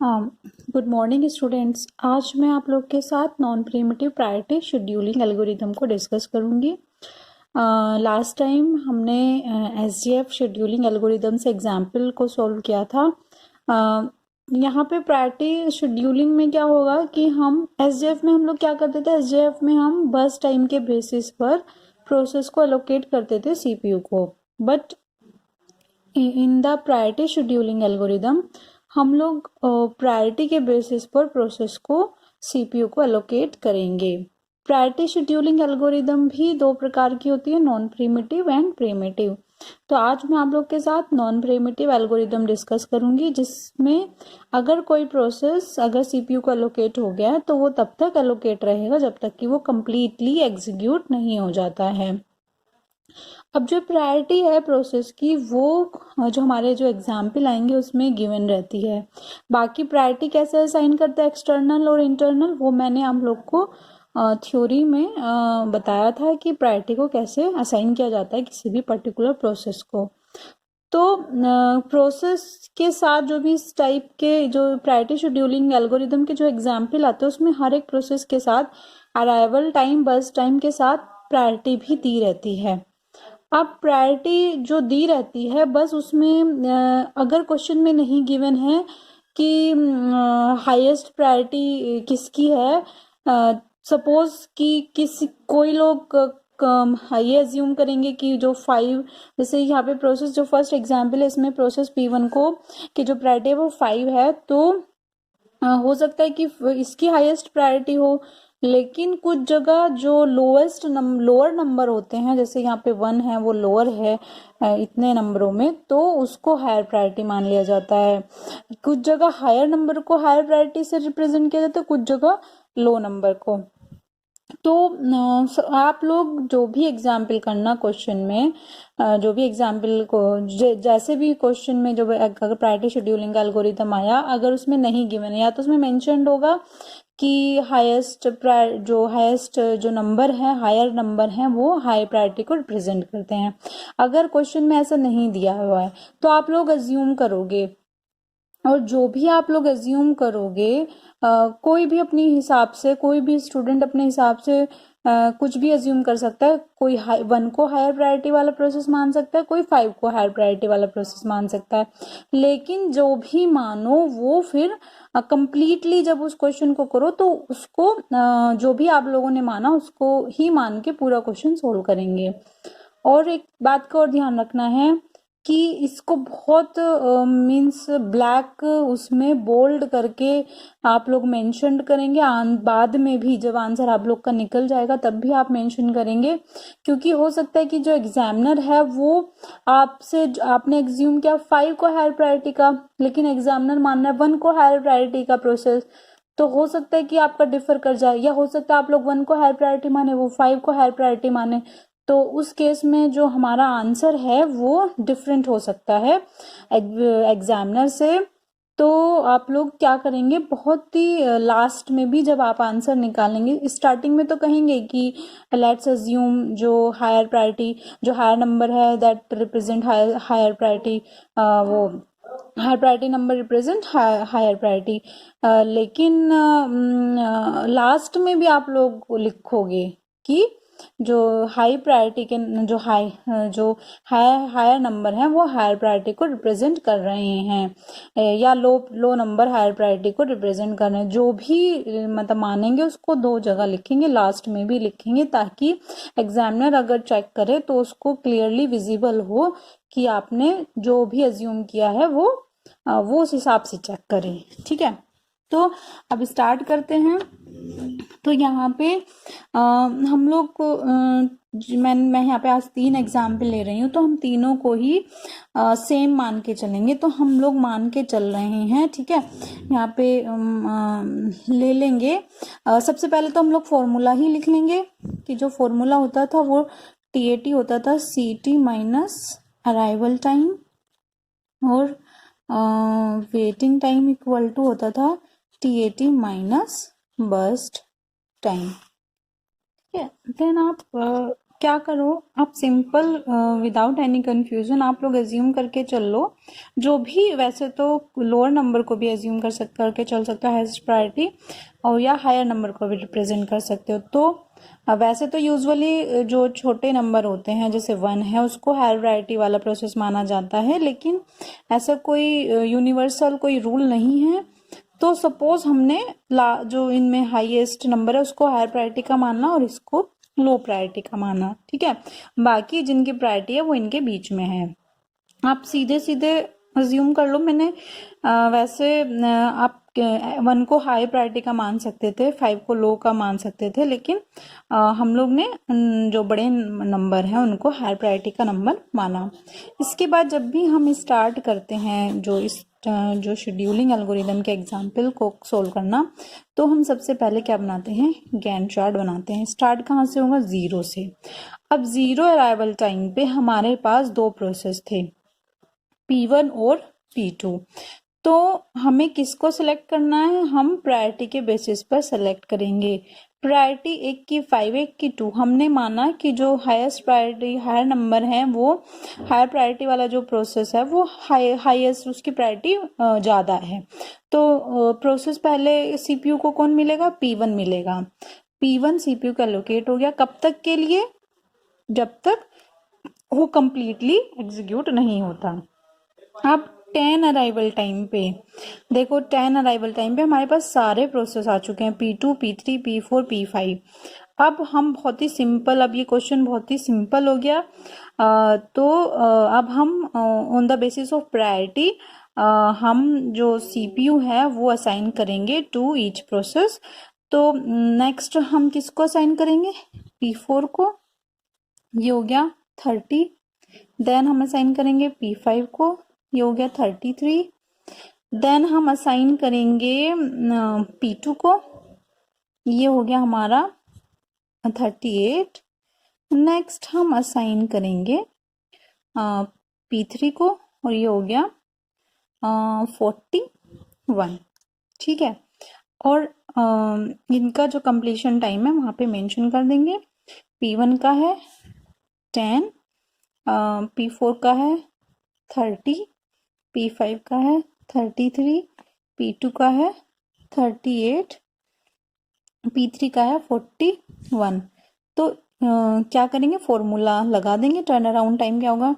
Good morning students. आज मैं आप लोग के साथ non primitive priority scheduling algorithm को डिस्कस करूंगी। लास्ट टाइम हमने एसडीएफ शेड्यूलिंग एल्गोरिदम से एग्जाम्पल को सॉल्व किया था। यहाँ पे प्रायोरिटी शेड्यूलिंग में क्या होगा कि हम एसडीएफ में हम लोग क्या करते थे, एसडीएफ में हम बस टाइम के बेसिस पर प्रोसेस को एलोकेट करते थे सीपीयू को। But in the priority scheduling algorithm हम लोग प्रायोरिटी के बेसिस पर प्रोसेस को सीपीयू को एलोकेट करेंगे। प्रायोरिटी शेड्यूलिंग एल्गोरिदम भी दो प्रकार की होती है, नॉन प्रिमिटिव एंड प्रिमिटिव। तो आज मैं आप लोग के साथ नॉन प्रिमिटिव एल्गोरिदम डिस्कस करूंगी, जिसमें अगर कोई प्रोसेस अगर सीपीयू को एलोकेट हो गया है तो वो तब तक एलोकेट रहेगा जब तक कि वो कंप्लीटली एग्जीक्यूट नहीं हो जाता है। अब जो प्रायोरिटी है प्रोसेस की, वो जो हमारे जो एग्जाम्पल आएंगे उसमें गिवन रहती है। बाकी प्रायोरिटी कैसे असाइन करते हैं, एक्सटर्नल और इंटरनल, वो मैंने आप लोग को थ्योरी में बताया था कि प्रायोरिटी को कैसे असाइन किया जाता है किसी भी पर्टिकुलर प्रोसेस को। तो प्रोसेस के साथ जो भी इस टाइप के जो प्रायोरिटी शेड्यूलिंग एल्गोरिदम के जो एग्जाम्पल आते हैं उसमें हर एक प्रोसेस के साथ अराइवल टाइम, बस टाइम के साथ प्रायोरिटी भी दी रहती है। अब प्रायोरिटी जो दी रहती है, बस उसमें अगर क्वेश्चन में नहीं गिवन है कि हाईएस्ट प्रायोरिटी किसकी है, सपोज कि किसी कोई लोग ये अज्यूम करेंगे कि जो 5, जैसे यहाँ पे प्रोसेस जो फर्स्ट एग्जांपल है इसमें प्रोसेस P1 को कि जो प्रायोरिटी है वो 5 है, तो हो सकता है कि इसकी हाईएस्ट प्रायोरिटी हो, लेकिन कुछ जगह जो लोअर नंबर होते हैं, जैसे यहाँ पे 1 है वो लोअर है इतने नंबरों में, तो उसको हायर प्रायोरिटी मान लिया जाता है। कुछ जगह हायर नंबर को हायर प्रायोरिटी से रिप्रेजेंट किया जाता है, कुछ जगह लो नंबर को। तो आप लोग जो भी एग्जाम्पल करना क्वेश्चन में, जो भी एग्जाम्पल को जैसे भी क्वेश्चन में जो अगर प्रायोरिटी शेड्यूलिंग का एल्गोरिथम आया, अगर उसमें नहीं गिवन है या तो उसमें मेंशन्ड होगा कि हाईएस्ट जो नंबर है, हायर नंबर है, वो हाई प्रायोरिटी को रिप्रेजेंट करते हैं। अगर क्वेश्चन में ऐसा नहीं दिया हुआ है तो आप लोग अज्यूम करोगे, और जो भी आप लोग अज्यूम करोगे, कोई भी अपने हिसाब से, कोई भी स्टूडेंट अपने हिसाब से कुछ भी अज्यूम कर सकता है। कोई 1 को हायर प्रायोरिटी वाला प्रोसेस मान सकता है, कोई 5 को हायर प्रायोरिटी वाला प्रोसेस मान सकता है, लेकिन जो भी मानो वो फिर कंप्लीटली जब उस क्वेश्चन को करो तो उसको जो भी आप लोगों ने माना उसको ही मान के पूरा क्वेश्चन सोल्व करेंगे। और एक बात का और ध्यान रखना है कि इसको बहुत मीन्स ब्लैक उसमें बोल्ड करके आप लोग मेंशन करेंगे। बाद में भी जब आंसर आप लोग का निकल जाएगा तब भी आप मेंशन करेंगे, क्योंकि हो सकता है कि जो एग्जामिनर है वो आपने एग्ज्यूम किया 5 को हायर प्रायोरिटी का, लेकिन एग्जामिनर मान रहा है 1 को हायर प्रायोरिटी का प्रोसेस, तो हो सकता है कि आपका डिफर कर जाए, या हो सकता है आप लोग 1 को हायर प्रायोरिटी माने, वो 5 को हायर प्रायोरिटी माने, तो उस केस में जो हमारा आंसर है वो डिफरेंट हो सकता है एग्जामिनर से। तो आप लोग क्या करेंगे, बहुत ही लास्ट में भी जब आप आंसर निकालेंगे, स्टार्टिंग में तो कहेंगे कि लेट्स अज्यूम जो हायर प्रायोरिटी, जो हायर नंबर है दैट रिप्रेजेंट हायर प्रायोरिटी, वो higher priority number represent higher priority, लेकिन लास्ट में भी आप लोग लिखोगे कि जो हाई प्रायोरिटी के जो हायर नंबर हैं वो हायर प्रायोरिटी को रिप्रेजेंट कर रहे हैं, या लो नंबर हायर प्रायोरिटी को रिप्रेजेंट कर रहे हैं। जो भी मतलब मानेंगे उसको 2 जगह लिखेंगे, लास्ट में भी लिखेंगे, ताकि एग्जामिनर अगर चेक करे तो उसको क्लियरली विजिबल हो कि आपने जो भी अज्यूम किया है वो उस हिसाब से चेक करें। ठीक है, तो अब स्टार्ट करते हैं। तो यहाँ पे हम लोग को मैं यहाँ पे आज 3 एग्जाम्पल ले रही हूँ, तो हम तीनों को ही सेम मान के चलेंगे। तो हम लोग मान के चल रहे हैं, ठीक है। यहाँ पे ले लेंगे, सबसे पहले तो हम लोग फॉर्मूला ही लिख लेंगे कि जो फॉर्मूला होता था वो TAT होता था, CT माइनस अराइवल टाइम, और वेटिंग टाइम इक्वल टू होता था TAT माइनस बर्स्ट टाइम। ठीक है, देन आप क्या करो, आप सिंपल विदाउट एनी कंफ्यूजन आप लोग एज्यूम करके चल लो, जो भी, वैसे तो लोअर नंबर को भी एज्यूम करके चल सकते हो हाईएस्ट प्रायोरिटी, और या हायर नंबर को भी रिप्रेजेंट कर सकते हो। तो वैसे तो यूजुअली जो छोटे नंबर होते हैं जैसे 1 है उसको हायर प्रायोरिटी वाला प्रोसेस माना जाता है, लेकिन ऐसा कोई यूनिवर्सल कोई रूल नहीं है। तो सपोज हमने जो इनमें हाईएस्ट नंबर है उसको हायर प्रायोरिटी का मानना और इसको लो प्रायोरिटी का माना, ठीक है। बाकी जिनकी प्रायोरिटी है वो इनके बीच में है। आप सीधे सीधे अज्यूम कर लो, मैंने वैसे आप 1 को हाई प्रायोरिटी का मान सकते थे, 5 को लो का मान सकते थे, लेकिन हम लोग ने जो बड़े नंबर हैं उनको हाई प्रायोरिटी का नंबर माना। इसके बाद जब भी हम स्टार्ट करते हैं जो शेड्यूलिंग एल्गोरिदम के एग्जाम्पल को सोल्व करना, तो हम सबसे पहले क्या बनाते हैं, गैंट चार्ट बनाते हैं। स्टार्ट कहाँ से होगा, 0 से। अब 0 अराइवल टाइम पे हमारे पास 2 प्रोसेस थे, P1 और P2। तो हमें किसको सिलेक्ट करना है, हम प्रायोरिटी के बेसिस पर सिलेक्ट करेंगे। प्रायोरिटी एक की 5, एक की 2। हमने माना कि जो हाईएस्ट प्रायोरिटी हायर नंबर है वो हायर प्रायोरिटी वाला जो प्रोसेस है वो हाईएस्ट उसकी प्रायोरिटी ज़्यादा है। तो प्रोसेस पहले सीपीयू को कौन मिलेगा, P1 मिलेगा। P1 सीपीयू का एलोकेट हो गया, कब तक के लिए, जब तक वो कंप्लीटली एग्जीक्यूट नहीं होता। अब 10 अराइवल टाइम पे देखो, 10 अराइवल टाइम पे हमारे पास सारे प्रोसेस आ चुके हैं, P2, P3, P4, P5। अब हम बहुत ही सिंपल, अब ये क्वेश्चन बहुत ही सिंपल हो गया। तो अब हम on the basis of priority हम जो सीपीयू है वो असाइन करेंगे टू ईच प्रोसेस। तो नेक्स्ट हम किसको असाइन करेंगे, P4 को, ये हो गया 30। देन हम असाइन करेंगे P5 को, ये हो गया 33। देन हम असाइन करेंगे P2 को, ये हो गया हमारा 38। नेक्स्ट हम असाइन करेंगे P3 को और ये हो गया 41, ठीक है। और इनका जो कंप्लीशन टाइम है वहाँ पे मेंशन कर देंगे। P1 का है 10, P4 का है 30, P5 का है 33, P2 का है 38, P3 का है 41। तो क्या करेंगे, फॉर्मूला लगा देंगे। टर्न अराउंड टाइम क्या होगा,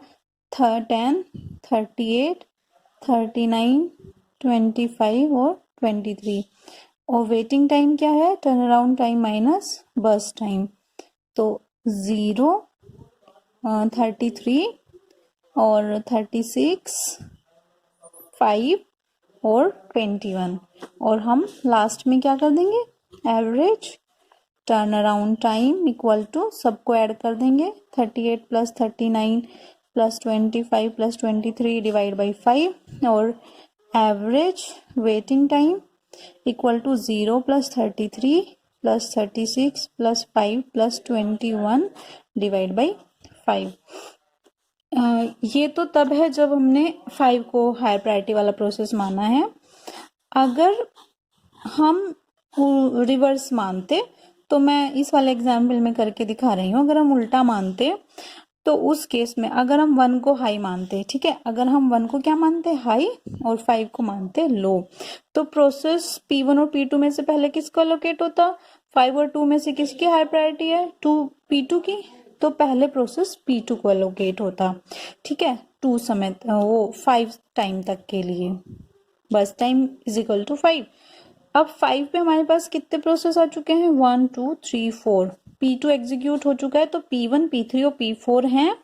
10, 38, 39, 25 और 23। और वेटिंग टाइम क्या है, turn around time minus burst time. तो 0, 33 और 36, 5 और 21। और हम लास्ट में क्या कर देंगे, average turn around time equal to, सबको ऐड कर देंगे, 38 plus 39 plus 25 plus 23 divide by 5, और average waiting time equal to 0 plus 33 plus 36 plus 5 plus 21 divide by 5। ये तो तब है जब हमने 5 को हायर प्रायोरिटी वाला प्रोसेस माना है। अगर हम रिवर्स मानते, तो मैं इस वाले एग्जाम्पल में करके दिखा रही हूँ, अगर हम उल्टा मानते तो उस केस में अगर हम 1 को हाई मानते, ठीक है, अगर हम 1 को क्या मानते, हाई, और 5 को मानते लो, तो प्रोसेस P1 और P2 में से पहले किसको एलोकेट होता, 5 और 2 में से किसकी हाई प्रायोरिटी है, P2 की, तो पहले प्रोसेस P2 को एलोकेट होता, ठीक है, 2 समय वो 5 टाइम तक के लिए, बस टाइम इज इक्वल टू 5। अब 5 पे हमारे पास कितने प्रोसेस आ चुके हैं, 1 2 3 4। P2 एग्जीक्यूट हो चुका है, तो P1 P3 और P4 हैं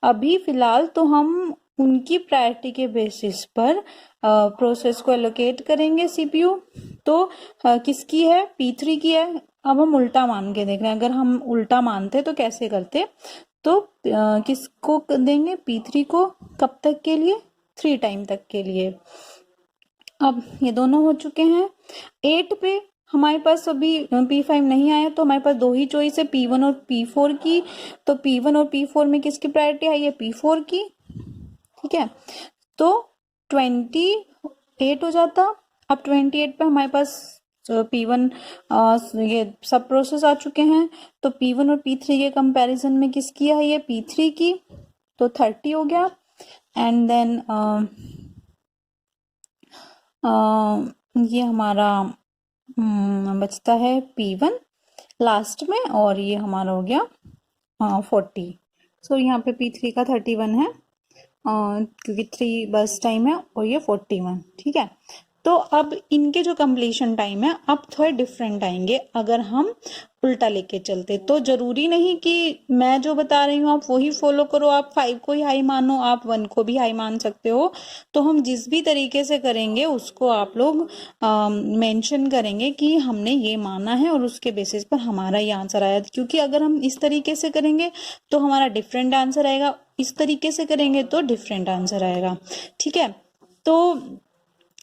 अभी फिलहाल। तो हम उनकी प्रायोरिटी के बेसिस पर प्रोसेस को एलोकेट करेंगे सीपीयू। तो किसकी है, P3 की है। अब हम उल्टा मान के देख रहे हैं, अगर हम उल्टा मानते तो कैसे करते, तो किसको देंगे, P3 को, कब तक के लिए, 3 टाइम तक के लिए। अब ये दोनों हो चुके हैं। 8 पे हमारे पास अभी P5 नहीं आया, तो हमारे पास 2 ही चॉइस है, P1 और P4 की। तो P1 और P4 में किसकी प्रायोरिटी है, ये P4 की, ठीक है। तो 28 हो जाता। अब 28 पे हमारे पास P1 ये सब प्रोसेस आ चुके हैं। तो P1 और P3 के कंपैरिजन में किसकी है ये P3 की, तो 30 हो गया। एंड देन ये हमारा बचता है P1 लास्ट में, और ये हमारा हो गया 40। सो यहाँ पे P3 का 31 है क्योंकि 3 बस टाइम है, और ये 41। ठीक है, तो अब इनके जो कंप्लीशन टाइम है अब थोड़े डिफरेंट आएंगे अगर हम उल्टा लेके चलते। तो जरूरी नहीं कि मैं जो बता रही हूँ आप वही फॉलो करो, आप 5 को ही हाई मानो, आप 1 को भी हाई मान सकते हो। तो हम जिस भी तरीके से करेंगे उसको आप लोग मेंशन करेंगे कि हमने ये माना है और उसके बेसिस पर हमारा ये आंसर आया। क्योंकि अगर हम इस तरीके से करेंगे तो हमारा डिफरेंट आंसर आएगा, इस तरीके से करेंगे तो डिफरेंट आंसर आएगा। ठीक है, तो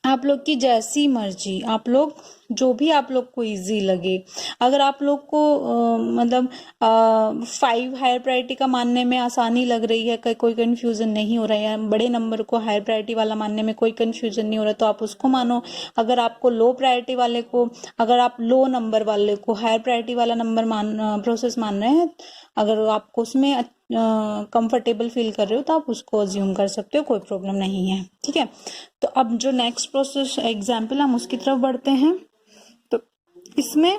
आप लोग की जैसी मर्जी, आप लोग जो भी आप लोग को इजी लगे। अगर आप लोग को मतलब 5 हायर प्रायोरिटी का मानने में आसानी लग रही है, कोई कंफ्यूजन नहीं हो रहा है, बड़े नंबर को हायर प्रायोरिटी वाला मानने में कोई कंफ्यूजन नहीं हो रहा, तो आप उसको मानो। अगर आपको लो प्रायोरिटी वाले को, अगर आप लो नंबर वाले को हायर प्रायोरिटी वाला नंबर प्रोसेस मान रहे हैं, अगर आपको उसमें कंफर्टेबल फील कर रहे हो तो आप उसको अज्यूम कर सकते हो, कोई प्रॉब्लम नहीं है। ठीक है, तो अब जो नेक्स्ट प्रोसेस एग्जाम्पल हम उसकी तरफ बढ़ते हैं। तो इसमें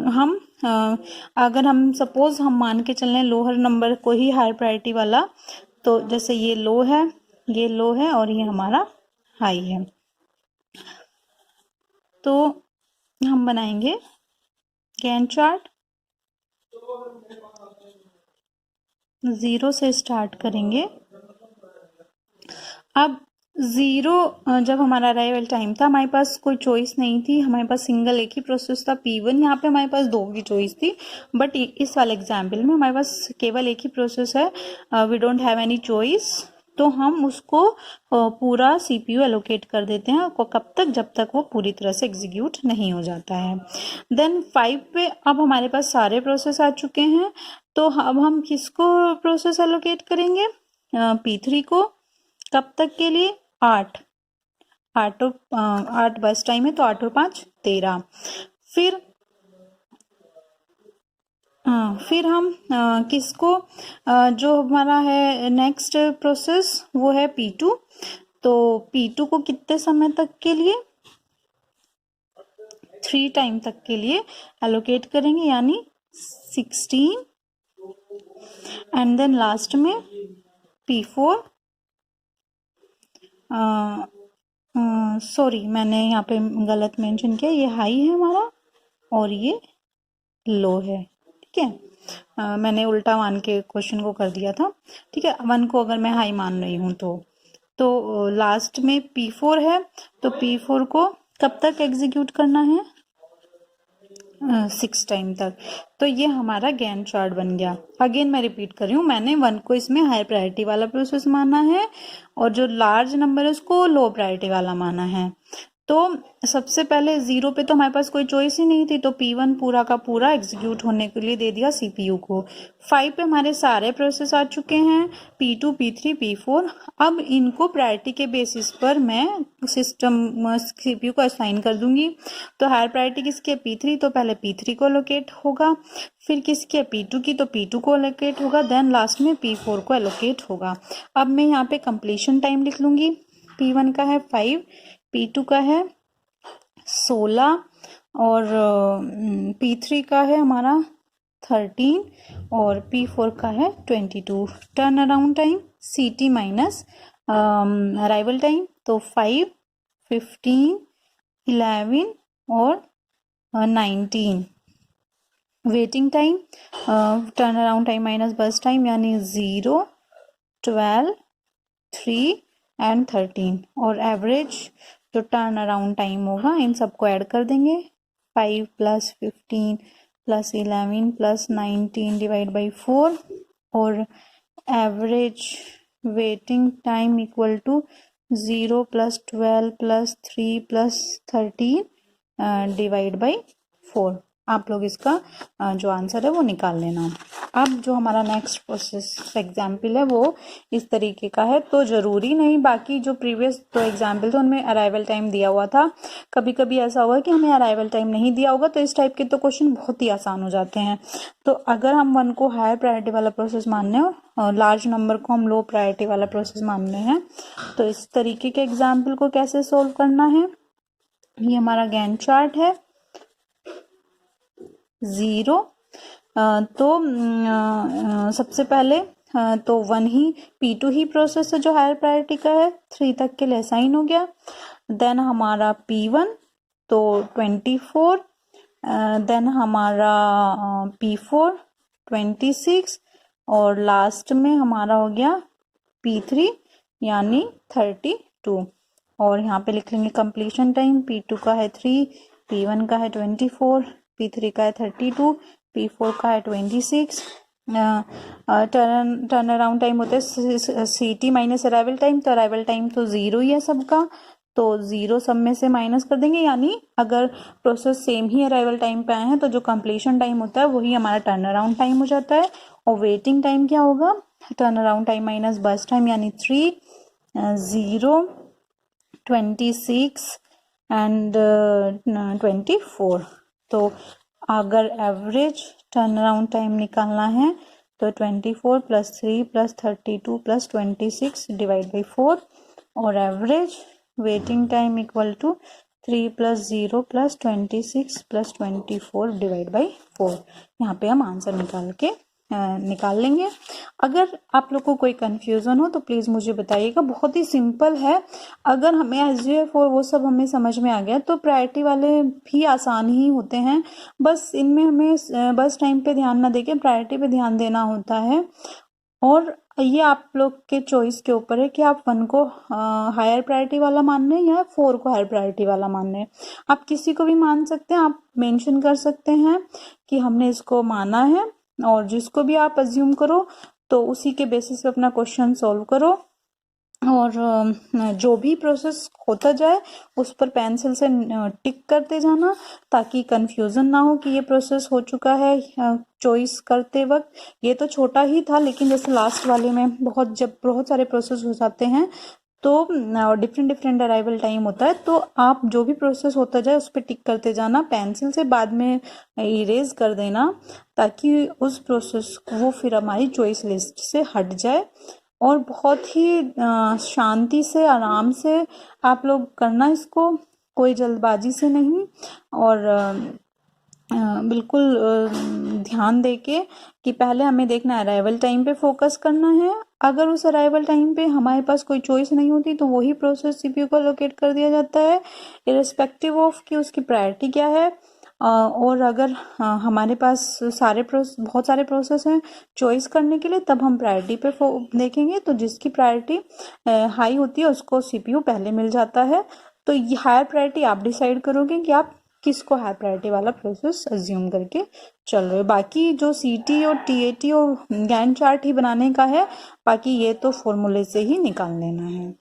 हम अगर हम सपोज हम मान के चल रहे हैं लोअर नंबर को ही हायर प्रायोरिटी वाला, तो जैसे ये लो है, ये लो है और ये हमारा हाई है, तो हम बनाएंगे गैंट चार्ट। 0 से स्टार्ट करेंगे। अब 0 जब हमारा अराइवल टाइम था, हमारे पास कोई चॉइस नहीं थी, हमारे पास सिंगल एक ही प्रोसेस था P1। यहाँ पे हमारे पास 2 की चॉइस थी, बट इस वाले एग्जाम्पल में हमारे पास केवल एक ही प्रोसेस है, we don't have any choice. तो हम उसको पूरा CPU एलोकेट कर देते हैं, कब तक, जब तक वो पूरी तरह से एग्जीक्यूट नहीं हो जाता है। देन 5 पे अब हमारे पास सारे प्रोसेस आ चुके हैं, तो अब हम किसको प्रोसेस एलोकेट करेंगे, P3 को। कब तक के लिए, 8 बस टाइम है, तो 8 और 5 13। फिर हम किसको जो हमारा है नेक्स्ट प्रोसेस वो है P2। तो P2 को कितने समय तक के लिए, 3 टाइम तक के लिए एलोकेट करेंगे, यानी 16। एंड देन लास्ट में P4, सॉरी मैंने यहाँ पे गलत मेंशन किया, ये हाई है हमारा और ये लो है। ठीक है, मैंने उल्टा मान के क्वेश्चन को कर दिया था। ठीक है, 1 को अगर मैं हाई मान रही हूँ तो लास्ट में P4 है, तो P4 को कब तक एग्जीक्यूट करना है, 6 टाइम तक। तो ये हमारा गैंट चार्ट बन गया। अगेन मैं रिपीट कर रही हूँ, मैंने 1 को इसमें हाई प्रायोरिटी वाला प्रोसेस माना है और जो लार्ज नंबर है उसको लो प्रायोरिटी वाला माना है। तो सबसे पहले 0 पे तो हमारे पास कोई चॉइस ही नहीं थी, तो P1 पूरा का पूरा एग्जीक्यूट होने के लिए दे दिया CPU को। 5 पे हमारे सारे प्रोसेस आ चुके हैं, P2, P3, P4। अब इनको प्रायोरिटी के बेसिस पर मैं CPU को असाइन कर दूंगी। तो हायर प्रायोरिटी किसकी है, P3, तो पहले P3 को एलोकेट होगा, फिर किसकी है P2 की, तो P2 को एलोकेट होगा, देन लास्ट में P4 को एलोकेट होगा। अब मैं यहाँ पे कंप्लीशन टाइम लिख लूंगी। P1 का है 5, P2 का है 16 और P3 का है हमारा 13 और P4 का है 22। Turn around time CT minus arrival time, तो 5, 15, 11 और 19। Waiting time turn around time minus बस टाइम, यानी 0, 12, 3 एंड 13। और एवरेज जो टर्न अराउंड टाइम होगा इन सबको ऐड कर देंगे, 5 + 15 + 11 + 19 डिवाइड बाई 4, और average waiting time equal to 0 + 12 + 3 + 13 divide by 4। आप लोग इसका जो आंसर है वो निकाल लेना। अब जो हमारा नेक्स्ट प्रोसेस एग्जाम्पल है वो इस तरीके का है। तो ज़रूरी नहीं, बाकी जो प्रीवियस दो एग्जाम्पल थे उनमें अराइवल टाइम दिया हुआ था। कभी कभी ऐसा होगा कि हमें अराइवल टाइम नहीं दिया होगा, तो इस टाइप के तो क्वेश्चन बहुत ही आसान हो जाते हैं। तो अगर हम 1 को हायर प्रायोरिटी वाला प्रोसेस मानने और लार्ज नंबर को हम लो प्रायोरिटी वाला प्रोसेस मानने हैं, तो इस तरीके के एग्जाम्पल को कैसे सोल्व करना है। ये हमारा गैन चार्ट है। 0 तो सबसे पहले तो 1 ही P2 ही प्रोसेस है जो हायर प्रायोरिटी का है, 3 तक के लिए असाइन हो गया। देन हमारा P1 तो 24, देन हमारा P4 26 और लास्ट में हमारा हो गया P3 यानी 32। और यहाँ पे लिख लेंगे कंप्लीशन टाइम। P2 का है 3, P1 का है 24, P3 का है 32, P4 का है 26। टर्न अराउंड टाइम होता है CT माइनस अराइवल टाइम, तो अराइवल टाइम तो 0 ही है सबका, तो 0 सब में से माइनस कर देंगे। यानी अगर प्रोसेस सेम ही अराइवल टाइम पे आए हैं तो जो कंप्लीशन टाइम होता है वही हमारा टर्न अराउंड टाइम हो जाता है। और वेटिंग टाइम क्या होगा, turn around time minus burst time यानी 3, 0, 26 एंड 24। तो अगर एवरेज टर्न अराउंड टाइम निकालना है तो 24 + 3 + 32 + 26 डिवाइड बाई 4 और average waiting time equal to 3 + 0 + 26 + 24 divide by 4। यहाँ पे हम आंसर निकाल लेंगे। अगर आप लोग को कोई कंफ्यूजन हो तो प्लीज़ मुझे बताइएगा, बहुत ही सिंपल है। अगर हमें SGF और वो सब हमें समझ में आ गया तो प्रायोरिटी वाले भी आसान ही होते हैं। बस इनमें हमें बस टाइम पे ध्यान ना देके प्रायोरिटी पे ध्यान देना होता है। और ये आप लोग के चॉइस के ऊपर है कि आप 1 को हायर प्रायोरिटी वाला मान रहे हैं या 4 को हायर प्रायोरिटी वाला मान रहे हैं। आप किसी को भी मान सकते हैं, आप मेंशन कर सकते हैं कि हमने इसको माना है, और जिसको भी आप अज्यूम करो तो उसी के बेसिस पे अपना क्वेश्चन सॉल्व करो। और जो भी प्रोसेस होता जाए उस पर पेंसिल से टिक करते जाना ताकि कंफ्यूजन ना हो कि ये प्रोसेस हो चुका है चॉइस करते वक्त। ये तो छोटा ही था, लेकिन जैसे लास्ट वाले में जब बहुत सारे प्रोसेस हो जाते हैं तो डिफरेंट अराइवल टाइम होता है, तो आप जो भी प्रोसेस होता जाए उस पर टिक करते जाना, पेंसिल से बाद में इरेज कर देना ताकि उस प्रोसेस वो फिर हमारी चॉइस लिस्ट से हट जाए। और बहुत ही शांति से आराम से आप लोग करना इसको, कोई जल्दबाजी से नहीं, और बिल्कुल ध्यान देके कि पहले हमें देखना है अराइवल टाइम पे फोकस करना है। अगर उस अराइवल टाइम पे हमारे पास कोई चॉइस नहीं होती तो वही प्रोसेस CPU को लोकेट कर दिया जाता है इरेस्पेक्टिव ऑफ कि उसकी प्रायोरिटी क्या है। और अगर हमारे पास बहुत सारे प्रोसेस हैं चॉइस करने के लिए, तब हम प्रायोरिटी पे देखेंगे, तो जिसकी प्रायोरिटी हाई होती है उसको CPU पहले मिल जाता है। तो ये हायर प्रायोरिटी आप डिसाइड करोगे कि आप किसको हायर प्रायोरिटी वाला प्रोसेस अज्यूम करके चल रहे हो। बाकी जो CT और TAT और गैन चार्ट ही बनाने का है, बाकी ये तो फॉर्मूले से ही निकाल लेना है।